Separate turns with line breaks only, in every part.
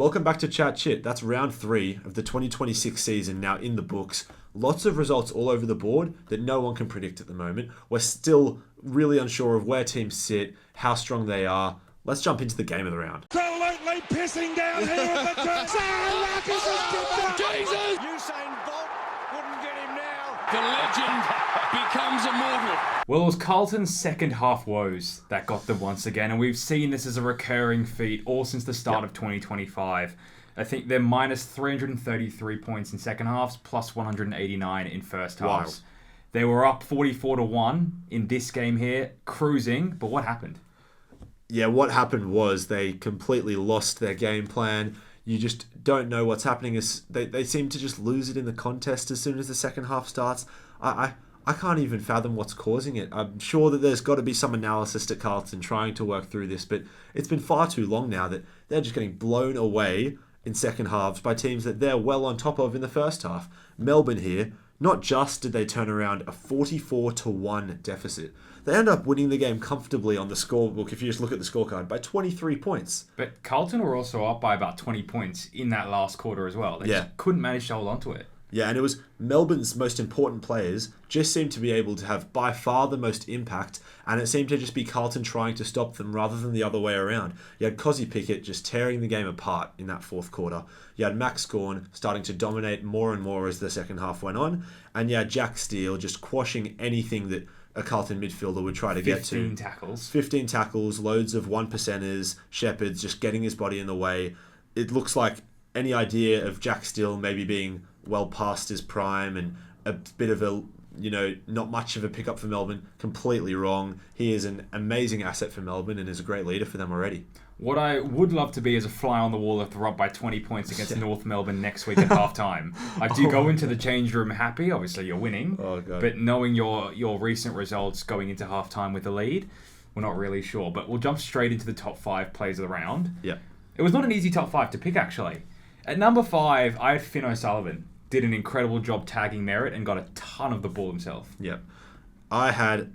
Welcome back to ChatChit. That's round 3 of the 2026 season now in the books. Lots of results all over the board that no one can predict at the moment. We're still really unsure of where teams sit, how strong they are. Let's jump into the game of the round.
Absolutely pissing down here with the turn. Marcus has Jesus! Usain Bolt wouldn't get him now.
The legend becomes immortal.
Well, it was Carlton's second half woes that got them once again, and we've seen this as a recurring feat all since the start of 2025. I think they're minus 333 points in second halves, plus 189 in first halves. Wow. They were up 44-1 in this game here, cruising, but what happened?
Yeah, what happened was they completely lost their game plan. You just don't know what's happening. They seem to just lose it in the contest as soon as the second half starts. I can't even fathom what's causing it. I'm sure that there's got to be some analysis at Carlton trying to work through this, but it's been far too long now that they're just getting blown away in second halves by teams that they're well on top of in the first half. Melbourne here, not just did they turn around a 44-1 deficit, they end up winning the game comfortably on the scorebook, if you just look at the scorecard, by 23 points.
But Carlton were also up by about 20 points in that last quarter as well. They just couldn't manage to hold on to it.
Yeah, and it was Melbourne's most important players just seemed to be able to have by far the most impact, and it seemed to just be Carlton trying to stop them rather than the other way around. You had Cozzy Pickett just tearing the game apart in that fourth quarter. You had Max Gawn starting to dominate more and more as the second half went on, and you had Jack Steele just quashing anything that a Carlton midfielder would try to get to.
15 tackles.
15 tackles, loads of 1%ers, Shepherds just getting his body in the way. It looks like any idea of Jack Steele maybe being well past his prime and a bit of a, not much of a pickup for Melbourne, completely wrong. He is an amazing asset for Melbourne and is a great leader for them already.
What I would love to be is a fly on the wall if they're up by 20 points against North Melbourne next week at halftime. Like, do you go into the change room happy? Obviously, you're winning.
Oh, God.
But knowing your recent results going into halftime with the lead, we're not really sure. But we'll jump straight into the top 5 plays of the round.
Yeah.
It was not an easy top 5 to pick, actually. At number 5, I had Finn O'Sullivan. Did an incredible job tagging Merritt and got a ton of the ball himself.
Yeah. I had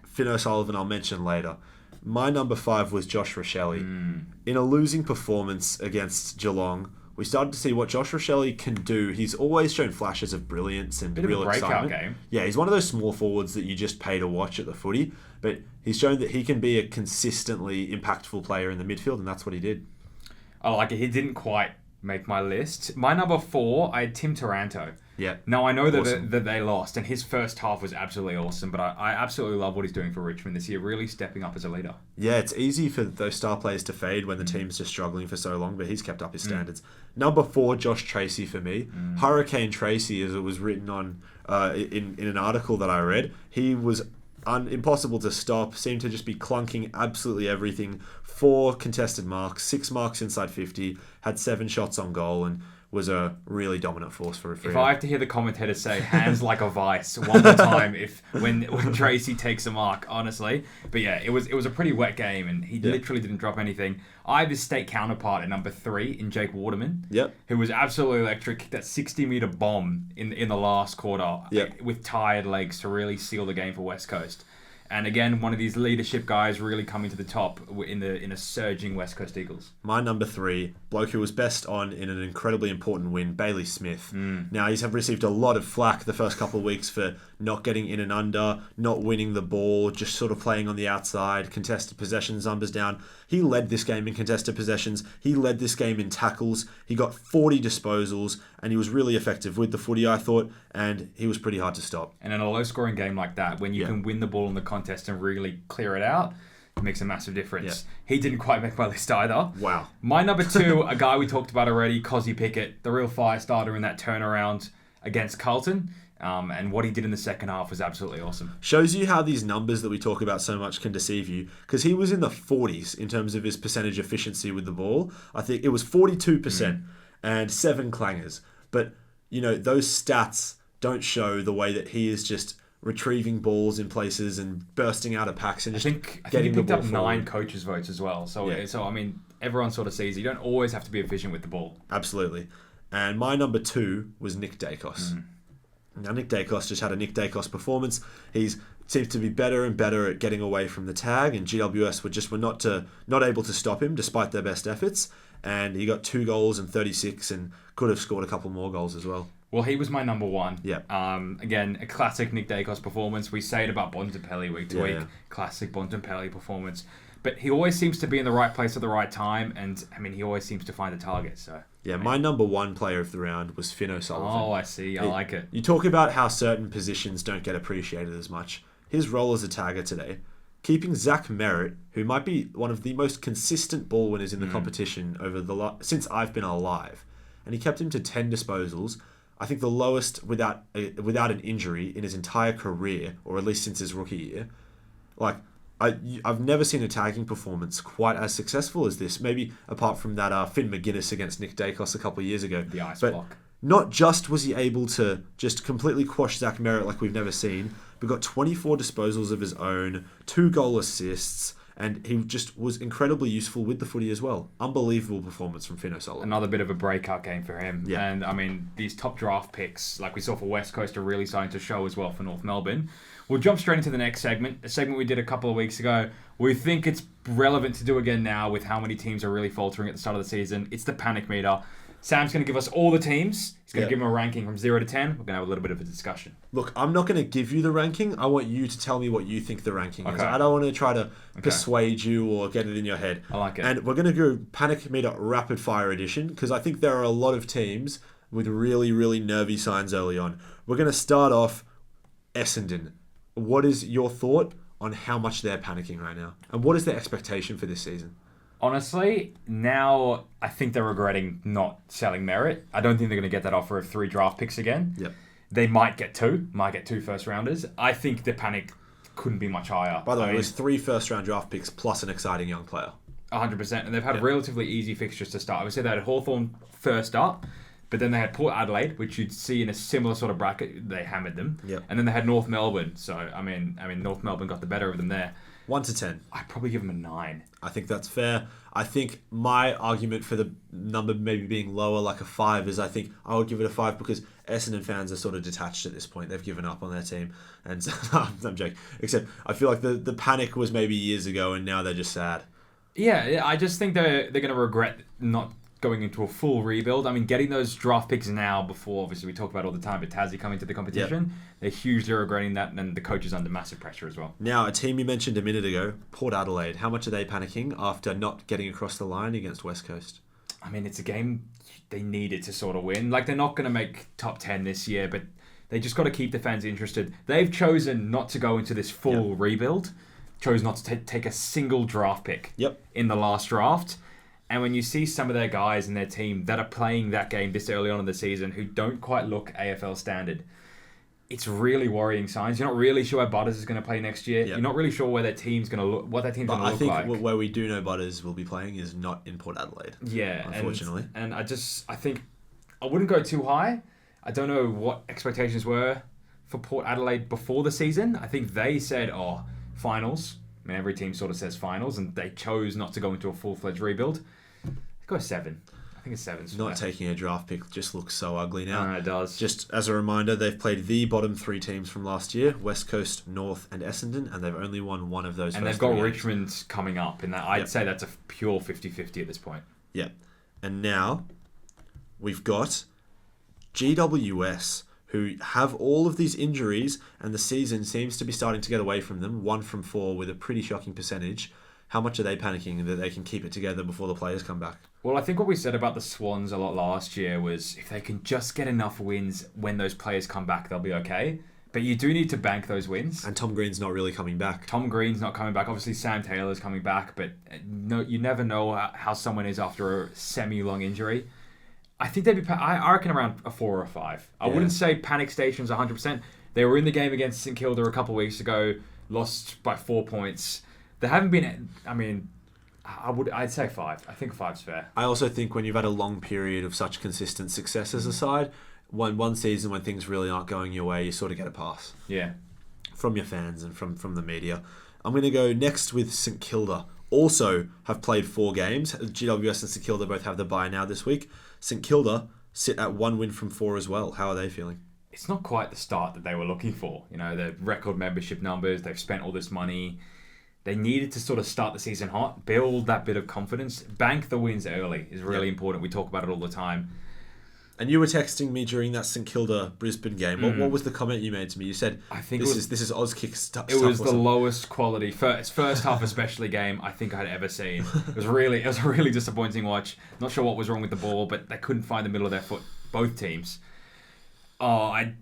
Finn O'Sullivan, I'll mention later. My number 5 was Josh Rochelle. In a losing performance against Geelong, we started to see what Josh Rochelle can do. He's always shown flashes of brilliance and real excitement. Game. Yeah, he's one of those small forwards that you just pay to watch at the footy, but he's shown that he can be a consistently impactful player in the midfield, and that's what he did.
I like it. He didn't quite make my list. My number 4, I had Tim Taranto.
Yeah.
Now, I know that they lost, and his first half was absolutely awesome, but I absolutely love what he's doing for Richmond this year, really stepping up as a leader.
Yeah, it's easy for those star players to fade when the team's just struggling for so long, but he's kept up his standards. Number 4, Josh Tracy for me. Hurricane Tracy, as it was written on in an article that I read, he was impossible to stop, seemed to just be clunking absolutely everything. 4 contested marks, 6 marks inside 50, had 7 shots on goal, and was a really dominant force for Freo.
If I have to hear the commentator say hands like a vice one more time when Tracy takes a mark, honestly. But yeah, it was a pretty wet game and he literally didn't drop anything. I have his state counterpart at number 3 in Jake Waterman, who was absolutely electric, kicked that 60-metre bomb in the last quarter with tired legs to really seal the game for West Coast. And again, one of these leadership guys really coming to the top in a surging West Coast Eagles.
My number 3, bloke who was best on in an incredibly important win, Bailey Smith. Now, he's received a lot of flack the first couple of weeks for not getting in and under, not winning the ball, just sort of playing on the outside, contested possessions, numbers down. He led this game in contested possessions. He led this game in tackles. He got 40 disposals, and he was really effective with the footy, I thought, and he was pretty hard to stop.
And in a low-scoring game like that, when you can win the ball in the contest and really clear it out, it makes a massive difference. He didn't quite make my list either.
Wow.
My number 2, a guy we talked about already, Cozzy Pickett, the real fire starter in that turnaround against Carlton. And what he did in the second half was absolutely awesome.
Shows you how these numbers that we talk about so much can deceive you, because he was in the 40s in terms of his percentage efficiency with the ball. I think it was 42% and 7 clangers. But, those stats don't show the way that he is just retrieving balls in places and bursting out of packs and just getting the ball forward.
He picked up 9 coaches' votes as well. So I mean, everyone sort of sees you don't always have to be efficient with the ball.
Absolutely. And my number 2 was Nick Dacos. Now, Nick Dacos just had a Nick Dacos performance. He seems to be better and better at getting away from the tag, and GWS were not able to stop him despite their best efforts. and he got 2 goals and 36 and could have scored a couple more goals as well.
Well, he was my number one.
Yeah.
Again, a classic Nick Dacos performance. We say it about Bontempelli week to week.
Yeah.
Classic Bontempelli performance. But he always seems to be in the right place at the right time, and I mean, he always seems to find a target. So
Yeah, my number one player of the round was Finn O'Sullivan.
Oh, I see. I like it.
You talk about how certain positions don't get appreciated as much. His role as a tagger today, keeping Zach Merritt, who might be one of the most consistent ball winners in the competition over since I've been alive, and he kept him to 10 disposals. I think the lowest without an injury in his entire career, or at least since his rookie year. Like, I've never seen a tagging performance quite as successful as this. Maybe apart from that Finn McGuinness against Nick Dacos a couple of years ago.
The ice
but
block.
Not just was he able to just completely quash Zach Merritt like we've never seen, but got 24 disposals of his own, 2 goal assists, and he just was incredibly useful with the footy as well. Unbelievable performance from Finn O'Sullivan.
Another bit of a breakout game for him.
Yeah.
And, I mean, these top draft picks, like we saw for West Coast, are really starting to show as well for North Melbourne. We'll jump straight into the next segment, a segment we did a couple of weeks ago. We think it's relevant to do again now with how many teams are really faltering at the start of the season. It's the panic meter. Sam's going to give us all the teams. He's going to give them a ranking from 0 to 10. We're going to have a little bit of a discussion.
Look, I'm not going to give you the ranking. I want you to tell me what you think the ranking is.
Okay.
I don't want to try to persuade you or get it in your head.
I like it.
And we're going to go panic meter rapid fire edition because I think there are a lot of teams with really, really nervy signs early on. We're going to start off Essendon. What is your thought on how much they're panicking right now? And what is their expectation for this season?
Honestly, now I think they're regretting not selling Merritt. I don't think they're going to get that offer of 3 draft picks again.
Yep.
They might get 2 first rounders. I think the panic couldn't be much higher.
By the way, it was 3 first-round draft picks plus an exciting young player.
100%. And they've had relatively easy fixtures to start. I would say they had Hawthorn first up, but then they had Port Adelaide, which you'd see in a similar sort of bracket. They hammered them.
Yep.
And then they had North Melbourne. So, I mean, North Melbourne got the better of them there.
1 to 10.
I'd probably give them a 9.
I think that's fair. I think my argument for the number maybe being lower, like a 5, is I think I would give it a 5 because Essendon fans are sort of detached at this point. They've given up on their team. And I'm joking. Except I feel like the panic was maybe years ago and now they're just sad.
Yeah, I just think they're going to regret not going into a full rebuild. I mean, getting those draft picks now before, obviously we talk about it all the time, but Tassie coming to the competition, they're hugely regretting that, and the coach is under massive pressure as well.
Now, a team you mentioned a minute ago, Port Adelaide. How much are they panicking after not getting across the line against West Coast?
I mean, it's a game they needed to sort of win. Like, they're not going to make top 10 this year, but they just got to keep the fans interested. They've chosen not to go into this full rebuild, chose not to take a single draft pick in the last draft. And when you see some of their guys in their team that are playing that game this early on in the season who don't quite look AFL standard, it's really worrying signs. You're not really sure where Butters is going to play next year. You're not really sure where their team's going to look, what their team's going to look like.
I think where we do know Butters will be playing is not in Port Adelaide.
Yeah,
unfortunately.
And I think I wouldn't go too high. I don't know what expectations were for Port Adelaide before the season. I think they said, finals. I mean, every team sort of says finals, and they chose not to go into a full-fledged rebuild. Go a 7. I think a 7's
Not taking a draft pick just looks so ugly now.
It does.
Just as a reminder, they've played the bottom 3 teams from last year, West Coast, North, and Essendon, and they've only won one of those.
And they've got Richmond coming up, and I'd say that's a pure 50-50 at this point.
Yeah. And now we've got GWS, who have all of these injuries, and the season seems to be starting to get away from them. 1 from 4 with a pretty shocking percentage. How much are they panicking that they can keep it together before the players come back?
Well, I think what we said about the Swans a lot last year was if they can just get enough wins when those players come back, they'll be okay. But you do need to bank those wins.
And Tom Green's not really coming back.
Tom Green's not coming back. Obviously, Sam Taylor's coming back, but no, you never know how someone is after a semi-long injury. I think they'd be. I reckon around a 4 or a 5. I wouldn't say panic stations 100%. They were in the game against St Kilda a couple of weeks ago, lost by 4 points. They haven't been. I mean, I'd say 5. I think 5's fair.
I also think when you've had a long period of such consistent success as a side, one season when things really aren't going your way, you sort of get a pass.
Yeah.
From your fans and from the media. I'm going to go next with St Kilda. Also have played 4 games. GWS and St Kilda both have the bye now this week. St Kilda sit at 1 win from 4 as well. How are they feeling?
It's not quite the start that they were looking for. You know, the record membership numbers, they've spent all this money. they needed to sort of start the season hot, build that bit of confidence, bank the wins early is really important. We talk about it all the time.
And you were texting me during that St Kilda Brisbane game. What was the comment you made to me? You said,
I think
this is Auskick stuff.
It was the lowest quality first half especially game I think I'd ever seen. It was a really disappointing watch. Not sure what was wrong with the ball, but they couldn't find the middle of their foot, both teams. I'd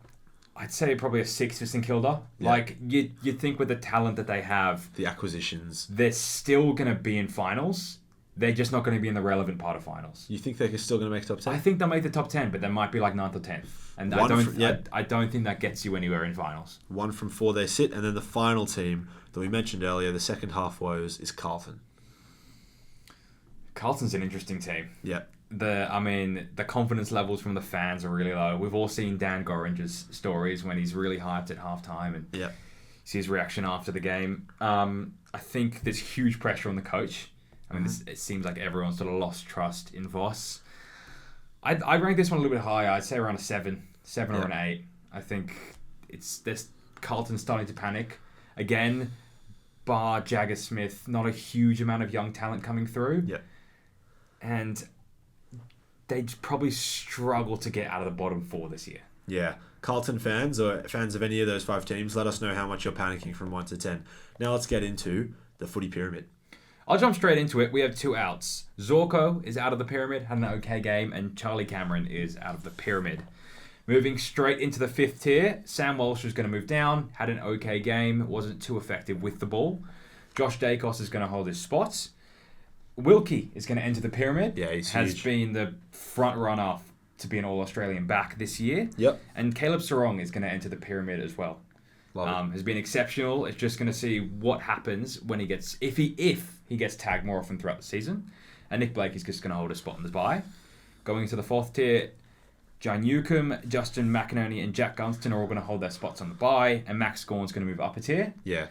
say probably a 6 for St Kilda.
Yeah.
Like you'd think with the talent that they have,
the acquisitions,
they're still going to be in finals. They're just not going to be in the relevant part of finals.
You think they're still going to make top 10?
I think they'll make the top 10, but they might be like 9th or 10th. And I don't think that gets you anywhere in finals.
1 from 4 they sit, and then the final team that we mentioned earlier, the second half woes, is Carlton.
Carlton's an interesting team.
Yeah.
The confidence levels from the fans are really low. We've all seen Dan Gorringe's stories when he's really hyped at halftime and see his reaction after the game. I think there's huge pressure on the coach. It seems like everyone's sort of lost trust in Voss. I'd rank this one a little bit higher. I'd say around a 7 or an 8. I think there's Carlton starting to panic. Again, bar Jagger Smith, not a huge amount of young talent coming through.
Yeah.
And they probably struggle to get out of the bottom 4 this year.
Yeah. Carlton fans or fans of any of those 5 teams, let us know how much you're panicking from 1 to 10. Now let's get into the footy pyramid.
I'll jump straight into it. We have 2 outs. Zorko is out of the pyramid, had an okay game, and Charlie Cameron is out of the pyramid. Moving straight into the 5th tier, Sam Walsh is going to move down, had an okay game, wasn't too effective with the ball. Josh Dacos is going to hold his spot. Wilkie is going to enter the pyramid.
Yeah, he's
has
huge.
been the front runner to be an All-Australian back this year.
Yep.
And Caleb Sarong is going to enter the pyramid as well. Has been exceptional. It's just going to see what happens when he gets if he gets tagged more often throughout the season. And Nick Blake is just going to hold a spot in the bye. Going into the 4th tier, John Newcomb, Justin McInerney, and Jack Gunston are all going to hold their spots on the bye, and Max Gorn's going to move up a tier.
Yeah.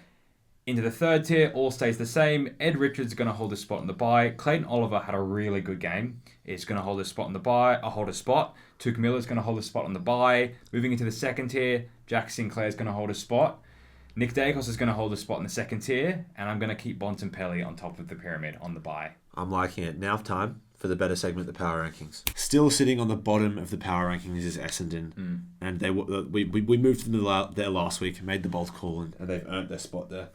Into the 3rd tier, all stays the same. Ed Richards is going to hold a spot in the bye. Clayton Oliver had a really good game. He's going to hold a spot in the bye. Hold a spot. Tuke Miller is going to hold a spot on the bye. Moving into the 2nd tier, Jack Sinclair is going to hold a spot. Nick Dacos is going to hold a spot in the 2nd tier, and I'm going to keep Bontempelli on top of the pyramid on the bye.
I'm liking it. Now time for the better segment, the power rankings. Still sitting on the bottom of the power rankings is Essendon, and we moved them there last week, made the bold call, and they've earned their spot there.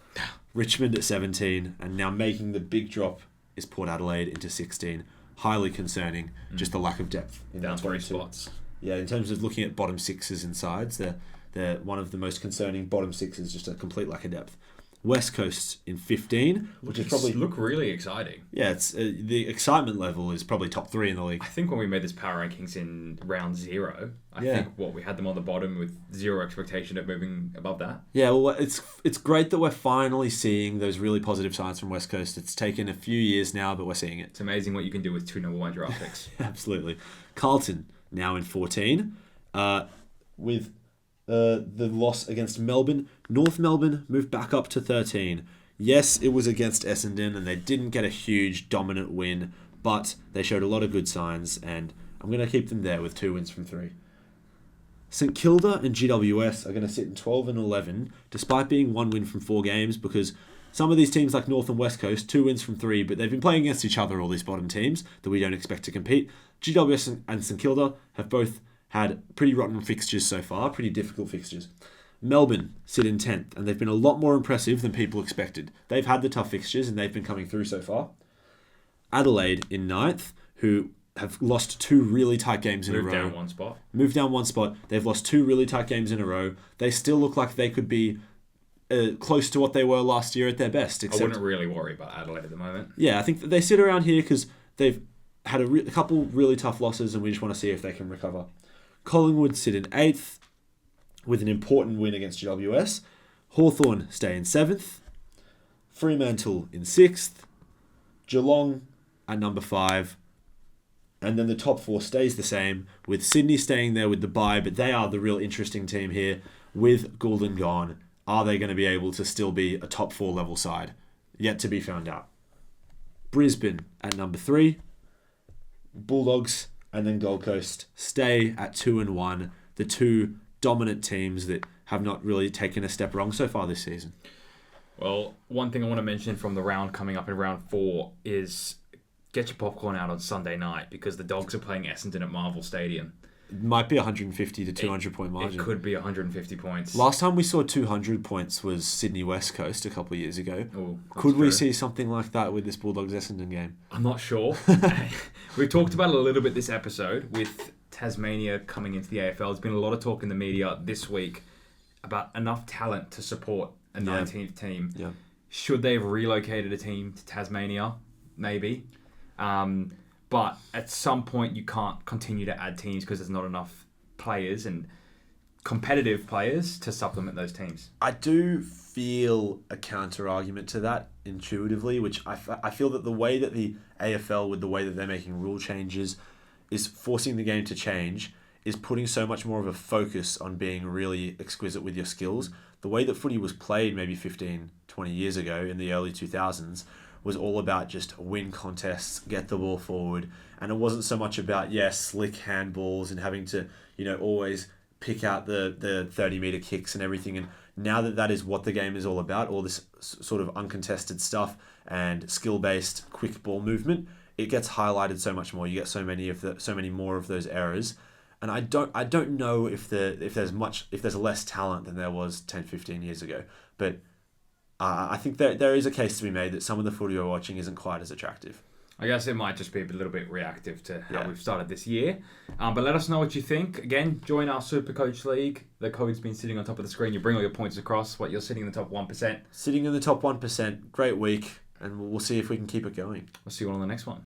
Richmond at 17, and now making the big drop is Port Adelaide into 16. Highly concerning, just the lack of depth in
Down
that
3
22.
spots.
Yeah, in terms of looking at bottom 6s and sides, they're one of the most concerning bottom 6s, just a complete lack of depth. West Coast in 15, which is probably
look really exciting.
Yeah, it's the excitement level is probably top 3 in the league.
I think when we made this power rankings in round 0, I think we had them on the bottom with 0 expectation of moving above that.
Yeah, well, it's great that we're finally seeing those really positive signs from West Coast. It's taken a few years now, but we're seeing it.
It's amazing what you can do with 2 number 1 draft picks.
Absolutely. Carlton now in 14, with the loss against Melbourne. North Melbourne moved back up to 13. Yes, it was against Essendon, and they didn't get a huge dominant win, but they showed a lot of good signs, and I'm going to keep them there with 2 wins from 3. St Kilda and GWS are going to sit in 12 and 11, despite being 1 win from 4 games, because some of these teams like North and West Coast, 2 wins from 3, but they've been playing against each other, all these bottom teams, that we don't expect to compete. GWS and St Kilda have both had pretty rotten fixtures so far, pretty difficult fixtures. Melbourne sit in 10th, and they've been a lot more impressive than people expected. They've had the tough fixtures, and they've been coming through so far. Adelaide in 9th, who have lost 2 really tight games in a row. Moved down 1 spot. They've lost 2 really tight games in a row. They still look like they could be close to what they were last year at their best.
I wouldn't really worry about Adelaide at the moment.
Yeah, I think that they sit around here because they've had a couple really tough losses, and we just want to see if they can recover. Collingwood sit in 8th with an important win against GWS. Hawthorn stay in 7th. Fremantle in 6th. Geelong at number 5. And then the top 4 stays the same, with Sydney staying there with the bye, but they are the real interesting team here. With Goulden gone, are they going to be able to still be a top 4 level side? Yet to be found out. Brisbane at number 3. Bulldogs and then Gold Coast stay at 2 and 1, the 2 dominant teams that have not really taken a step wrong so far this season.
Well, one thing I want to mention from the round coming up in round 4 is get your popcorn out on Sunday night because the Dogs are playing Essendon at Marvel Stadium.
It might be 150 to 200 point margin.
It could be 150 points.
Last time we saw 200 points was Sydney West Coast a couple of years ago.
Ooh,
could we see something like that with this Bulldogs Essendon game?
I'm not sure. We've talked about it a little bit this episode with Tasmania coming into the AFL. There's been a lot of talk in the media this week about enough talent to support a 19th team.
Yeah.
Should they have relocated a team to Tasmania? Maybe. But at some point, you can't continue to add teams because there's not enough players and competitive players to supplement those teams.
I do feel a counter-argument to that intuitively, which I feel that the way that the AFL, with the way that they're making rule changes, is forcing the game to change, is putting so much more of a focus on being really exquisite with your skills. The way that footy was played maybe 15, 20 years ago in the early 2000s was all about just win contests, get the ball forward, and it wasn't so much about, slick handballs and having to, always pick out the 30-metre kicks and everything. And now that is what the game is all about, all this sort of uncontested stuff and skill-based quick ball movement, it gets highlighted so much more. You get so many more of those errors. And I don't know if there's less talent than there was 10, 15 years ago, but I think there is a case to be made that some of the footy we're watching isn't quite as attractive.
I guess it might just be a little bit reactive to how we've started this year. But let us know what you think. Again, join our Supercoach League. The code's been sitting on top of the screen. You bring all your points across. You're sitting in the top 1%.
Sitting in the top 1%. Great week. And we'll see if we can keep it going.
We'll see you all on the next one.